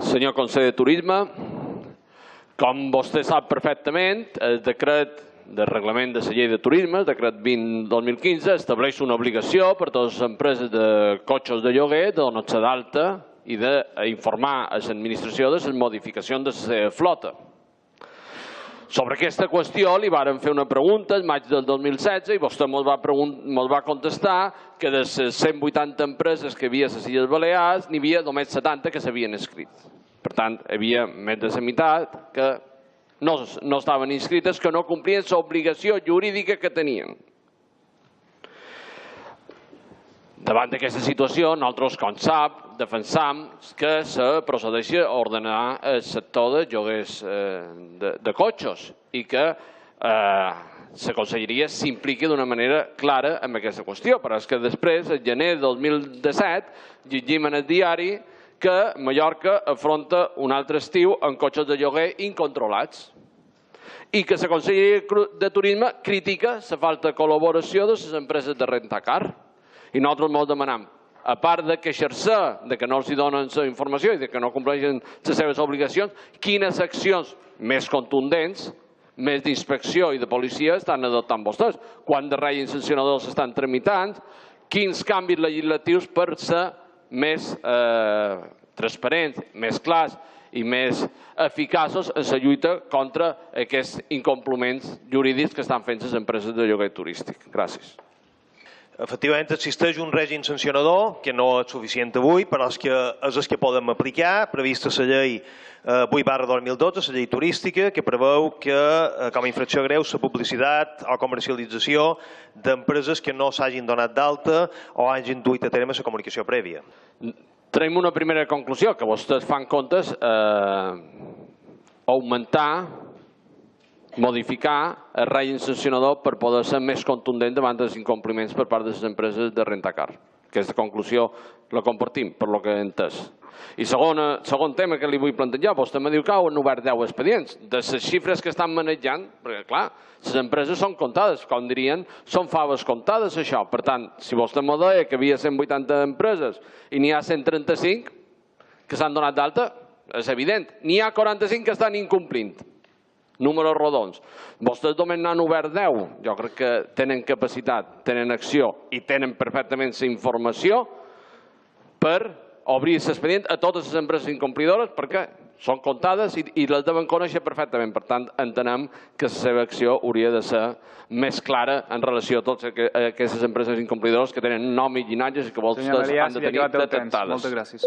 Senyor conseller de Turisme, com vostè sap perfectament, el decret de reglament de la llei de turisme, el decret 20-2015, estableix una obligació per a totes les empreses de cotxes de lloguer de donar-se d'alta i d'informar a l'administració de les modificacions de la seva flota. Sobre aquesta qüestió li varen fer una pregunta el maig del 2016 i vostè ens va contestar que de les 180 empreses que hi havia a les Illes Balears n'hi havia només 70 que s'havien inscrit. Per tant, hi havia més de la meitat que no estaven inscrites, que no complien l'obligació jurídica que tenien. Davant d'aquesta situació, nosaltres, com sap, defensam que se procedeixi a ordenar el sector de lloguers de cotxes i que la conselleria s'impliqui d'una manera clara en aquesta qüestió. Però és que després, el gener del 2017, llegim en el diari que Mallorca afronta un altre estiu amb cotxes de lloguer incontrolats i que la conselleria de Turisme critica la falta de col·laboració de les empreses de rentacar. I nosaltres ens demanem, a part de queixar-se de que no els donen la informació i de que no compleixen les seves obligacions, quines accions més contundents, més d'inspecció i de policia estan adoptant vostès? Quant de règim sancionador s'estan tramitant? Quins canvis legislatius per ser més transparents, més clars i més eficaços en la lluita contra aquests incompliments jurídics que estan fent les empreses de lloguer turístic? Gràcies. Efectivament, existeix un règim sancionador que no és suficient avui, però és el que podem aplicar, prevista la llei 8/2012, la llei turística, que preveu que, com a infracció greu, la publicitat o comercialització d'empreses que no s'hagin donat d'alta o hagin duit a terme la comunicació prèvia. Tenim una primera conclusió, que vostès fan comptes augmentar, modificar el règim sancionador per poder ser més contundent davant dels incompliments per part de les empreses de rentacar. Aquesta conclusió la compartim, per lo que he entès. I segon tema que li vull plantejar, vostè me diu que han obert 10 expedients. De les xifres que estan manejant, perquè clar, les empreses són comptades, com dirien, són faves comptades això. Per tant, si vostè me deia que hi havia 180 empreses i n'hi ha 135 que s'han donat d'alta, és evident. N'hi ha 45 que estan incomplint. Números rodons. Vostès només n'han obert 10. Jo crec que tenen capacitat, tenen acció i tenen perfectament la informació per obrir l'expedient a totes les empreses incomplidores perquè són comptades i les deuen conèixer perfectament. Per tant, entenem que la seva acció hauria de ser més clara en relació a totes aquestes empreses incomplidores que tenen nom i llinatges i que vostès han de tenir detectades. Moltes gràcies.